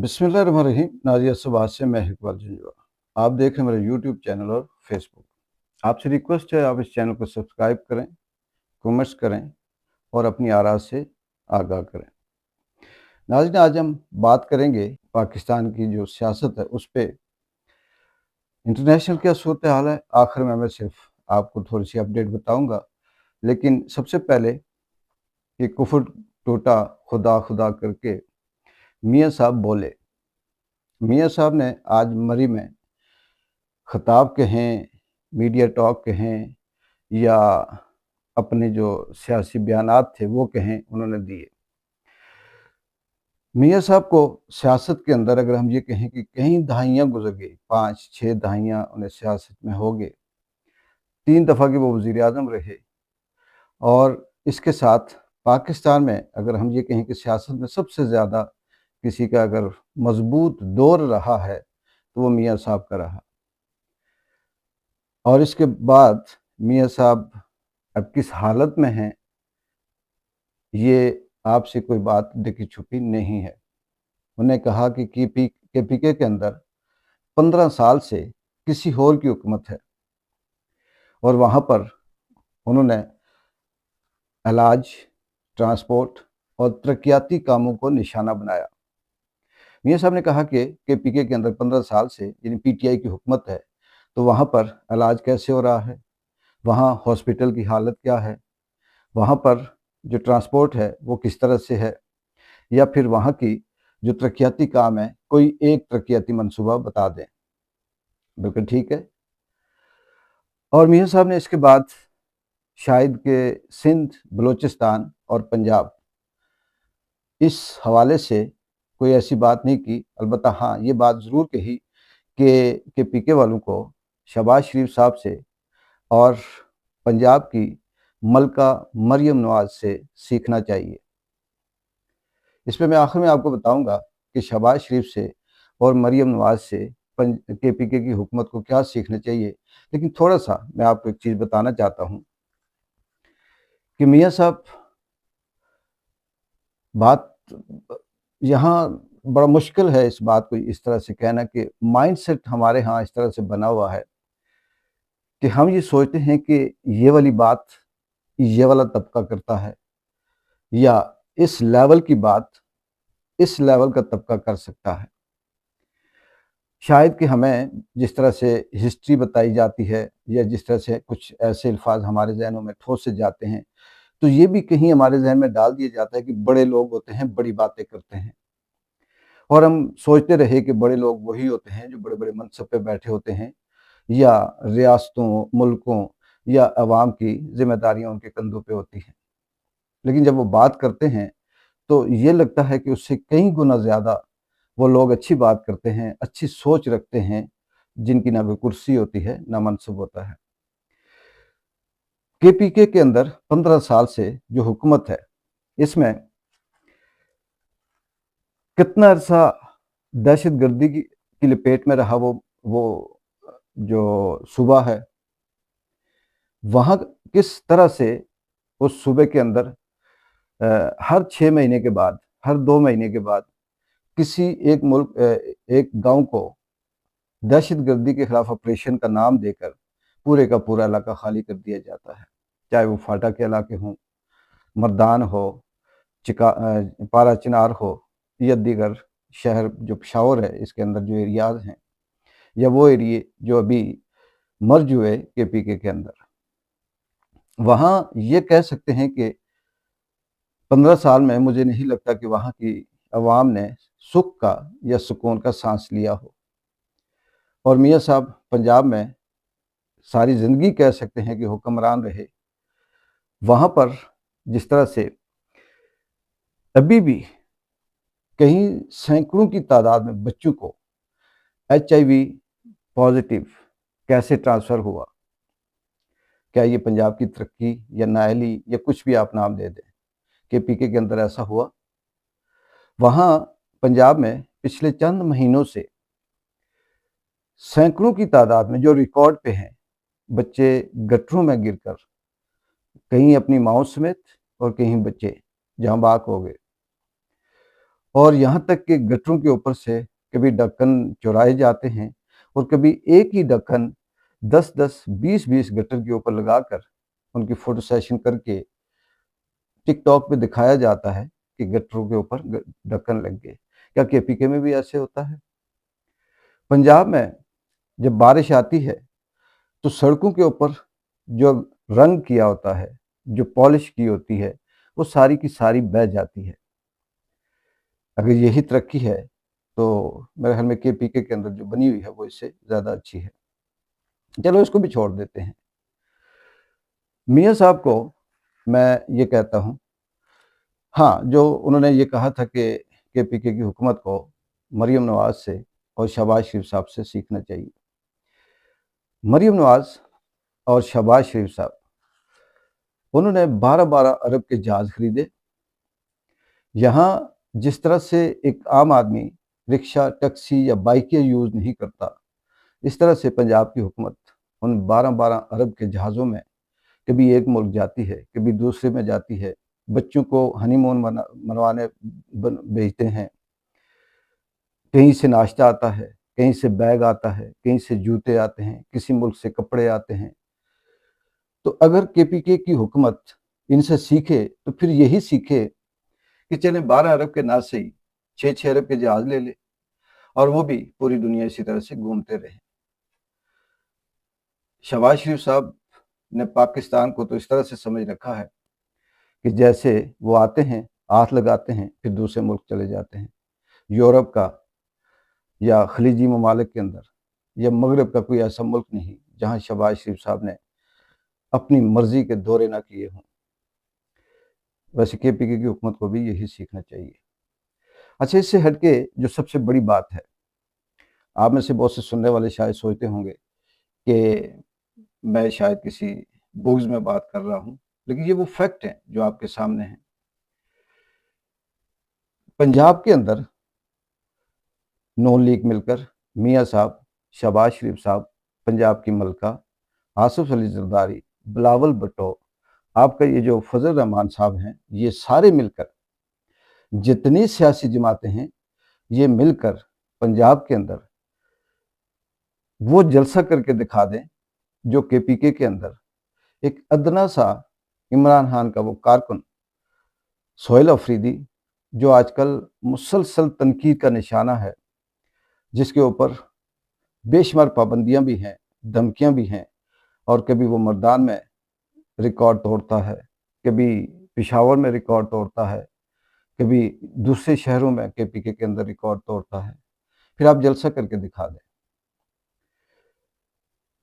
बिस्मिल्लाहिर्रहमानिर्रहीम। नाज़िया सुभाष से मैं इकबाल जंजुआ। आप देख रहे हैं मेरा यूट्यूब चैनल और फेसबुक। आपसे रिक्वेस्ट है आप इस चैनल को सब्सक्राइब करें, कमेंट्स करें और अपनी आरा से आगाह करें। नाज़रीन, आज हम बात करेंगे पाकिस्तान की जो सियासत है उस पर इंटरनेशनल क्या सूरत हाल है। आखिर में मैं सिर्फ आपको थोड़ी सी अपडेट बताऊंगा, लेकिन सबसे पहले कि कुफर टूटा खुदा खुदा करके मियाँ साहब बोले। मियाँ साहब ने आज मरी में खिताब कहें, मीडिया टॉक कहें या अपने जो सियासी बयानात थे वो कहें, उन्होंने दिए। मियाँ साहब को सियासत के अंदर अगर हम ये कहें कि कई दहाइयाँ गुजर गई, 5-6 दहाइयाँ उन्हें सियासत में हो गए। 3 दफ़ा के वो वज़ीर आज़म रहे और इसके साथ पाकिस्तान में अगर हम ये कहें कि सियासत में सबसे ज़्यादा किसी का अगर मजबूत दौर रहा है तो वो मियाँ साहब का रहा। और इसके बाद मियाँ साहब अब किस हालत में हैं, ये आपसे कोई बात देखी छुपी नहीं है। उन्हें कहा कि केपीके के अंदर 15 साल से किसी और की हुकूमत है और वहाँ पर उन्होंने इलाज, ट्रांसपोर्ट और तरक्याती कामों को निशाना बनाया। मियाँ साहब ने कहा कि केपीके के अंदर 15 साल से यानी पीटीआई की हुकूमत है, तो वहाँ पर इलाज कैसे हो रहा है, वहाँ हॉस्पिटल की हालत क्या है, वहाँ पर जो ट्रांसपोर्ट है वो किस तरह से है, या फिर वहाँ की जो तरक्याती काम है कोई एक तरक्याती मंसूबा बता दें। बिल्कुल ठीक है। और मियाँ साहब ने इसके बाद शायद के सिंध, बलूचिस्तान और पंजाब इस हवाले से कोई ऐसी बात नहीं की। अलबत्ता हाँ, ये बात ज़रूर कही कि पीके वालों को शहबाज शरीफ साहब से और पंजाब की मलका मरियम नवाज से सीखना चाहिए। इस पर मैं आखिर में आपको बताऊंगा कि शहबाज शरीफ से और मरियम नवाज से केपीके की हुकूमत को क्या सीखना चाहिए। लेकिन थोड़ा सा मैं आपको एक चीज़ बताना चाहता हूँ कि मियाँ साहब, बात यहाँ बड़ा मुश्किल है इस बात को इस तरह से कहना कि माइंडसेट हमारे यहाँ इस तरह से बना हुआ है कि हम ये सोचते हैं कि ये वाली बात ये वाला तबका करता है या इस लेवल की बात इस लेवल का तबका कर सकता है। शायद कि हमें जिस तरह से हिस्ट्री बताई जाती है या जिस तरह से कुछ ऐसे अल्फाज हमारे जहनों में ठोस से जाते हैं, तो ये भी कहीं हमारे जहन में डाल दिया जाता है कि बड़े लोग होते हैं, बड़ी बातें करते हैं। और हम सोचते रहे कि बड़े लोग वही होते हैं जो बड़े बड़े मनसब पे बैठे होते हैं या रियासतों, मुल्कों या अवाम की जिम्मेदारियां उनके कंधों पे होती हैं। लेकिन जब वो बात करते हैं तो ये लगता है कि उससे कई गुना ज़्यादा वो लोग अच्छी बात करते हैं, अच्छी सोच रखते हैं, जिनकी ना कोई कुर्सी होती है ना मनसब होता है। केपीके के अंदर 15 साल से जो हुकूमत है, इसमें कितना अरसा दहशत गर्दी की लपेट में रहा वो जो सूबा है, वहाँ किस तरह से उस सूबे के अंदर हर 6 महीने के बाद, हर 2 महीने के बाद किसी एक गांव को दहशत गर्दी के खिलाफ ऑपरेशन का नाम देकर पूरे का पूरा इलाका खाली कर दिया जाता है। चाहे वो फाटा के इलाके हों, मर्दान हो, पारा चिनार हो या दीगर शहर जो पेशावर है इसके अंदर जो एरियाज हैं, या वो एरिए जो अभी मर्ज हुए केपीके के अंदर, वहाँ ये कह सकते हैं कि 15 साल में मुझे नहीं लगता कि वहाँ की अवाम ने सुख का या सुकून का सांस लिया हो। और मियाँ साहब पंजाब में सारी ज़िंदगी कह सकते हैं कि हुक्मरान रहे। वहाँ पर जिस तरह से अभी भी कहीं सैकड़ों की तादाद में बच्चों को HIV पॉजिटिव कैसे ट्रांसफ़र हुआ, क्या ये पंजाब की तरक्की या नाअहली या कुछ भी आप नाम दे दें, केपीके के अंदर ऐसा हुआ। वहाँ पंजाब में पिछले चंद महीनों से सैकड़ों की तादाद में जो रिकॉर्ड पे हैं, बच्चे गटरों में गिरकर कहीं अपनी माँओं समेत और कहीं बच्चे जहाँ बाक हो गए। और यहाँ तक कि गटरों के ऊपर से कभी ढक्कन चुराए जाते हैं और कभी एक ही ढक्कन 10-10, 20-20 गटर के ऊपर लगाकर उनकी फोटो सेशन करके टिकटॉक पे दिखाया जाता है कि गटरों के ऊपर ढक्कन लग गए। क्या केपीके में भी ऐसे होता है? पंजाब में जब बारिश आती है तो सड़कों के ऊपर जो रंग किया होता है, जो पॉलिश की होती है, वो सारी की सारी बह जाती है। अगर यही तरक्की है तो मेरे ख्याल में केपीके के अंदर जो बनी हुई है वो इससे ज़्यादा अच्छी है। चलो इसको भी छोड़ देते हैं। मियाँ साहब को मैं ये कहता हूँ, हाँ, जो उन्होंने ये कहा था कि केपीके की हुकूमत को मरियम नवाज़ से और शहबाज शरीफ साहब से सीखना चाहिए। मरियम नवाज़ और शहबाज शरीफ साहब, उन्होंने 12-12 अरब के जहाज़ खरीदे। यहाँ जिस तरह से एक आम आदमी रिक्शा, टैक्सी या बाइकें यूज़ नहीं करता, इस तरह से पंजाब की हुकूमत उन 12-12 अरब के जहाज़ों में कभी एक मुल्क जाती है, कभी दूसरे में जाती है, बच्चों को हनीमून मनवाने भेजते हैं। कहीं से नाश्ता आता है, कहीं से बैग आता है, कहीं से जूते आते हैं, किसी मुल्क से कपड़े आते हैं। तो अगर केपीके की हुकूमत इनसे सीखे तो फिर यही सीखे कि चले 12 अरब के ना सही 6-6 अरब के जहाज ले ले और वो भी पूरी दुनिया इसी तरह से घूमते रहे। शहबाज शरीफ साहब ने पाकिस्तान को तो इस तरह से समझ रखा है कि जैसे वो आते हैं, हाथ लगाते हैं, फिर दूसरे मुल्क चले जाते हैं। यूरोप का या खलीजी ममालिक के अंदर या मगरब का कोई ऐसा मुल्क नहीं जहाँ शहबाज शरीफ साहब ने अपनी मर्जी के दौरे ना किए हों। वैसे केपीके की हुकूमत को भी यही सीखना चाहिए। अच्छा, इससे हटके जो सबसे बड़ी बात है, आप में से बहुत से सुनने वाले शायद सोचते होंगे कि मैं शायद किसी बुग्ज में बात कर रहा हूँ, लेकिन ये वो फैक्ट हैं जो आपके सामने हैं। पंजाब के अंदर नून लीग मिलकर मियाँ साहब, शहबाज शरीफ साहब, पंजाब की मलका, आसिफ अली जरदारी, बिलावल भुट्टो, आपका ये जो फजल रहमान साहब हैं, ये सारे मिलकर जितनी सियासी जमातें हैं, ये मिलकर पंजाब के अंदर वो जलसा करके दिखा दें जो केपीके के अंदर एक अदना सा इमरान खान का वो कारकुन सोहेल अफरीदी, जो आजकल मुसलसल तनकीद का निशाना है, जिसके ऊपर बेशुमार पाबंदियां भी हैं, धमकियां भी हैं, और कभी वो मर्दान में रिकॉर्ड तोड़ता है, कभी पेशावर में रिकॉर्ड तोड़ता है, कभी दूसरे शहरों में केपीके के अंदर रिकॉर्ड तोड़ता है। फिर आप जलसा करके दिखा दें।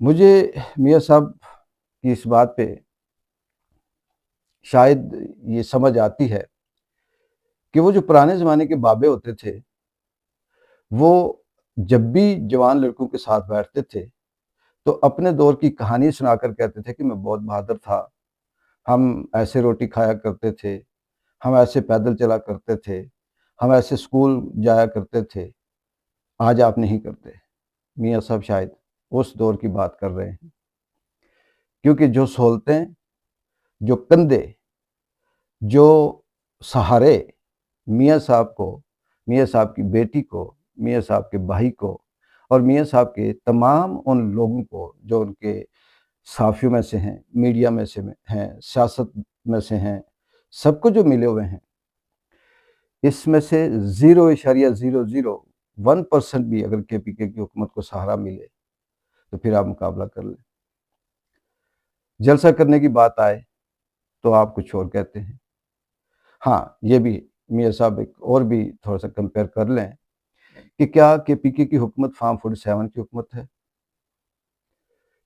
मुझे मियाँ साहब की इस बात पे शायद ये समझ आती है कि वो जो पुराने ज़माने के बाबे होते थे, वो जब भी जवान लड़कों के साथ बैठते थे तो अपने दौर की कहानी सुनाकर कहते थे कि मैं बहुत बहादुर था, हम ऐसे रोटी खाया करते थे, हम ऐसे पैदल चला करते थे, हम ऐसे स्कूल जाया करते थे, आज आप नहीं करते। मियाँ साहब शायद उस दौर की बात कर रहे हैं, क्योंकि जो सहूलतें, जो कंधे, जो सहारे मियाँ साहब को, मियाँ साहब की बेटी को, मियाँ साहब के भाई को और मियाँ साहब के तमाम उन लोगों को जो उनके साफियों में से हैं, मीडिया में से हैं, सियासत में से हैं, सबको जो मिले हुए हैं, इसमें से 0.001% भी अगर केपीके की हुकूमत को सहारा मिले तो फिर आप मुकाबला कर लें। जलसा करने की बात आए तो आप कुछ और कहते हैं। हाँ, ये भी मियाँ साहब एक और भी थोड़ा सा कंपेयर कर लें कि क्या केपीके की हुकूमत फार्म 47 की हुकूमत है?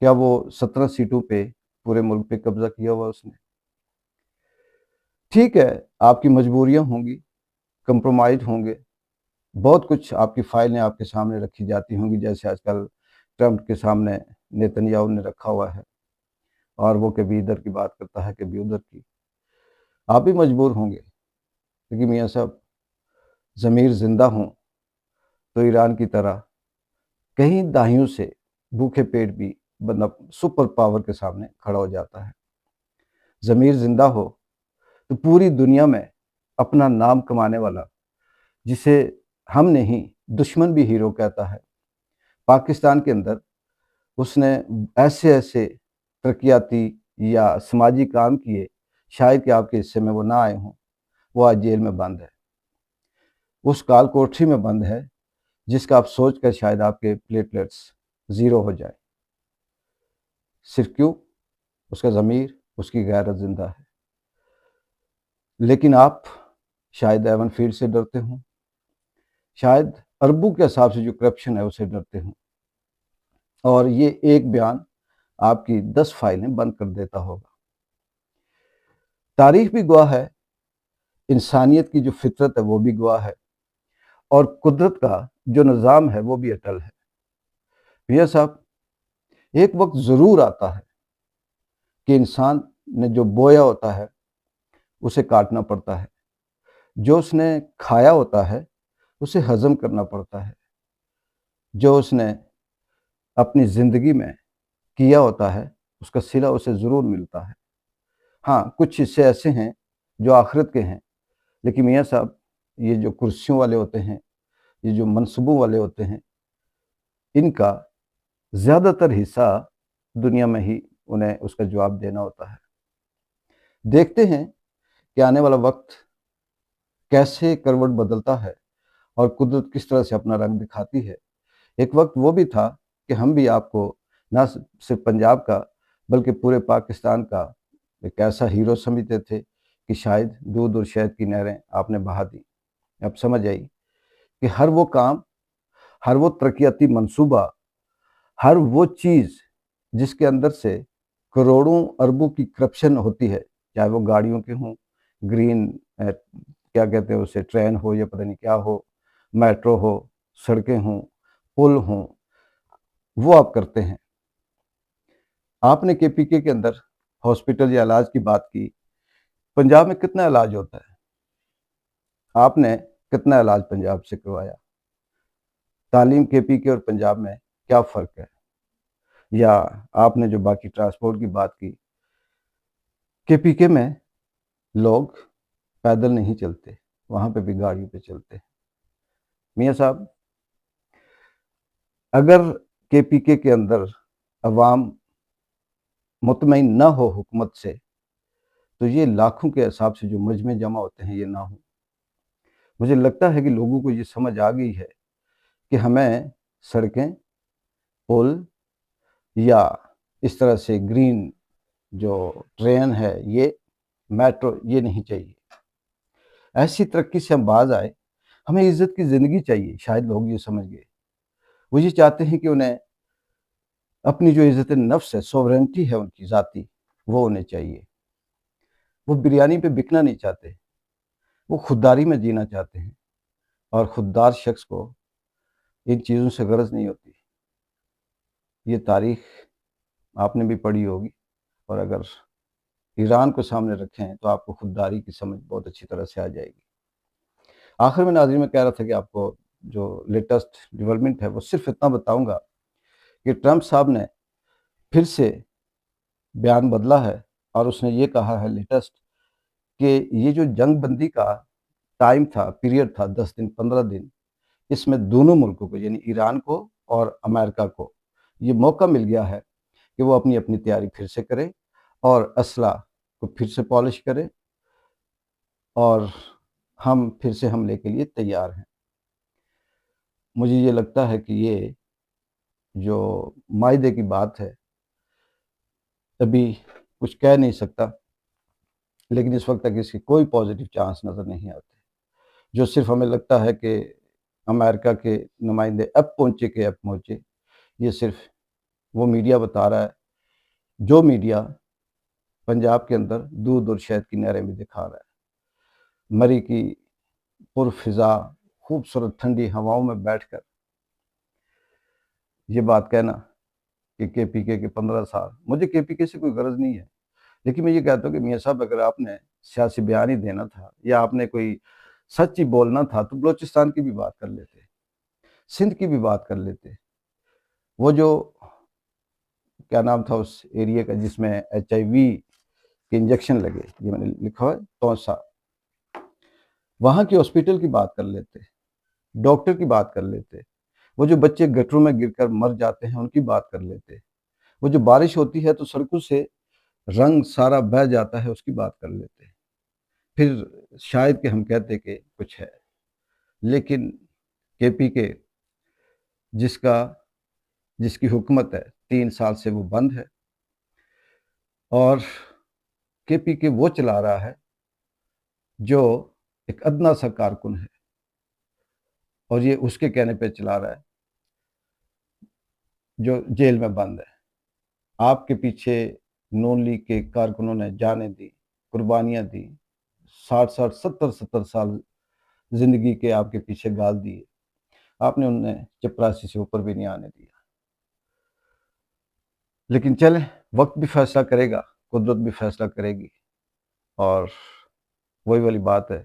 क्या वो 17 सीटों पे पूरे मुल्क पे कब्जा किया हुआ उसने? ठीक है, आपकी मजबूरियां होंगी, कंप्रोमाइज होंगे, बहुत कुछ आपकी फाइलें आपके सामने रखी जाती होंगी, जैसे आजकल ट्रंप के सामने नेतन्याहू ने रखा हुआ है और वो कभी इधर की बात करता है, कभी उधर की। आप भी मजबूर होंगे, क्योंकि मियाँ साहब ज़मीर ज़िंदा हों तो ईरान की तरह कई दहाइयों से भूखे पेट भी बंदा सुपर पावर के सामने खड़ा हो जाता है। ज़मीर ज़िंदा हो तो पूरी दुनिया में अपना नाम कमाने वाला جسے ہم نہیں دشمن بھی ہیرو کہتا ہے، پاکستان کے اندر اس نے ایسے ایسے ترقیاتی یا سماجی کام کیے، شاید کہ آپ کے حصے میں وہ نہ آئے ہوں، وہ آج جیل میں بند ہے، اس کال کوٹری میں بند ہے جس کا آپ سوچ کر شاید آپ کے پلیٹلیٹس زیرو ہو جائے، صرف کیوں؟ اس کا ضمیر، اس کی غیرت زندہ ہے۔ لیکن آپ شاید ایون فیلڈ سے ڈرتے ہوں، شاید اربوں کے حساب سے جو کرپشن ہے اسے ڈرتے ہوں، اور یہ ایک بیان آپ کی 10 فائلیں بند کر دیتا ہوگا۔ تاریخ بھی گواہ ہے، انسانیت کی جو فطرت ہے وہ بھی گواہ ہے، اور قدرت کا جو نظام ہے وہ بھی اٹل ہے۔ میاں صاحب، ایک وقت ضرور آتا ہے کہ انسان نے جو بویا ہوتا ہے اسے کاٹنا پڑتا ہے، جو اس نے کھایا ہوتا ہے اسے ہضم کرنا پڑتا ہے، جو اس نے اپنی زندگی میں کیا ہوتا ہے اس کا صلہ اسے ضرور ملتا ہے۔ ہاں، کچھ حصے ایسے ہیں جو آخرت کے ہیں، لیکن میاں صاحب یہ جو کرسیوں والے ہوتے ہیں، یہ جو منصبوں والے ہوتے ہیں، ان کا زیادہ تر حصہ دنیا میں ہی انہیں اس کا جواب دینا ہوتا ہے۔ دیکھتے ہیں کہ آنے والا وقت کیسے کروٹ بدلتا ہے اور قدرت کس طرح سے اپنا رنگ دکھاتی ہے۔ ایک وقت وہ بھی تھا کہ ہم بھی آپ کو نہ صرف پنجاب کا بلکہ پورے پاکستان کا ایک ایسا ہیرو سمجھتے تھے کہ شاید دودھ اور شہد کی نہریں آپ نے بہا دی۔ اب سمجھ آئی کہ ہر وہ کام، ہر وہ ترقیاتی منصوبہ، ہر وہ چیز جس کے اندر سے کروڑوں اربوں کی کرپشن ہوتی ہے، چاہے وہ گاڑیوں کے ہوں، گرین کیا کہتے ہیں اسے، ٹرین ہو یا پتہ نہیں کیا ہو، میٹرو ہو، سڑکیں ہوں، پل ہوں، وہ آپ کرتے ہیں۔ آپ نے کے پی کے اندر ہاسپٹل یا علاج کی بات کی، پنجاب میں کتنا علاج ہوتا ہے؟ آپ نے کتنا علاج پنجاب سے کروایا؟ تعلیم کے پی کے اور پنجاب میں کیا فرق ہے؟ یا آپ نے جو باقی ٹرانسپورٹ کی بات کی، کے پی کے میں لوگ پیدل نہیں چلتے، وہاں پہ بھی گاڑیوں پہ چلتے ہیں۔ میاں صاحب، اگر کے پی کے اندر عوام مطمئن نہ ہو حکومت سے تو یہ لاکھوں کے حساب سے جو مجمع جمع ہوتے ہیں یہ نہ ہوں۔ مجھے لگتا ہے کہ لوگوں کو یہ سمجھ آ گئی ہے کہ ہمیں سڑکیں، پل یا اس طرح سے گرین جو ٹرین ہے، یہ میٹرو، یہ نہیں چاہیے۔ ایسی ترقی سے ہم باز آئے، ہمیں عزت کی زندگی چاہیے۔ شاید لوگ یہ سمجھ گئے، وہ یہ چاہتے ہیں کہ انہیں اپنی جو عزت نفس ہے، سوورنٹی ہے ان کی ذاتی، وہ انہیں چاہیے۔ وہ بریانی پہ بکنا نہیں چاہتے، وہ خودداری میں جینا چاہتے ہیں، اور خوددار شخص کو ان چیزوں سے غرض نہیں ہوتی۔ یہ تاریخ آپ نے بھی پڑھی ہوگی، اور اگر ایران کو سامنے رکھیں تو آپ کو خودداری کی سمجھ بہت اچھی طرح سے آ جائے گی۔ آخر میں ناظرین میں کہہ رہا تھا کہ آپ کو جو لیٹسٹ ڈیولپمنٹ ہے وہ صرف اتنا بتاؤں گا کہ ٹرمپ صاحب نے پھر سے بیان بدلا ہے، اور اس نے یہ کہا ہے لیٹسٹ کہ یہ جو جنگ بندی کا ٹائم تھا، پیریڈ تھا، 10 دن 15 دن، اس میں دونوں ملکوں کو یعنی ایران کو اور امریکہ کو یہ موقع مل گیا ہے کہ وہ اپنی اپنی تیاری پھر سے کرے اور اسلحہ کو پھر سے پالش کرے، اور ہم پھر سے حملے کے لیے تیار ہیں۔ مجھے یہ لگتا ہے کہ یہ جو معاہدے کی بات ہے ابھی کچھ کہہ نہیں سکتا، لیکن اس وقت تک اس کی کوئی پازیٹیو چانس نظر نہیں آتے۔ جو صرف ہمیں لگتا ہے کہ امریکہ کے نمائندے اب پہنچے کہ اب پہنچے، یہ صرف وہ میڈیا بتا رہا ہے جو میڈیا پنجاب کے اندر دودھ اور شہد کی نہریں بھی دکھا رہا ہے۔ مری کی پرفضا خوبصورت ٹھنڈی ہواؤں میں بیٹھ کر یہ بات کہنا کہ کے پی کے 15 سال، مجھے کے پی کے سے کوئی غرض نہیں ہے، لیکن میں یہ کہتا ہوں کہ میاں صاحب اگر آپ نے سیاسی بیان ہی دینا تھا یا آپ نے کوئی سچ ہی بولنا تھا تو بلوچستان کی بھی بات کر لیتے، سندھ کی بھی بات کر لیتے۔ وہ جو کیا نام تھا اس ایریے کا جس میں HIV کے انجیکشن لگے، یہ میں نے لکھا ہے توسا، وہاں کی ہاسپٹل کی بات کر لیتے، ڈاکٹر کی بات کر لیتے، وہ جو بچے گٹروں میں گر کر مر جاتے ہیں ان کی بات کر لیتے، وہ جو بارش ہوتی ہے تو سڑکوں سے رنگ سارا بہہ جاتا ہے اس کی بات کر لیتے، پھر شاید کہ ہم کہتے کہ کچھ ہے۔ لیکن کے پی کے جس کی حکومت ہے 3 سال سے وہ بند ہے، اور کے پی کے وہ چلا رہا ہے جو ایک ادنا سا کارکن ہے، اور یہ اس کے کہنے پہ چلا رہا ہے جو جیل میں بند ہے۔ آپ کے پیچھے نون لیگ کے کارکنوں نے جانیں دی، قربانیاں دی، 60 70 سال زندگی کے آپ کے پیچھے گال دیے، آپ نے انہیں چپراسی سے اوپر بھی نہیں آنے دیا۔ لیکن چلیں، وقت بھی فیصلہ کرے گا، قدرت بھی فیصلہ کرے گی، اور وہی والی بات ہے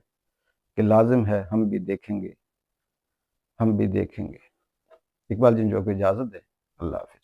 کہ لازم ہے ہم بھی دیکھیں گے۔ اقبال جنجو کو اجازت دیں، اللہ حافظ۔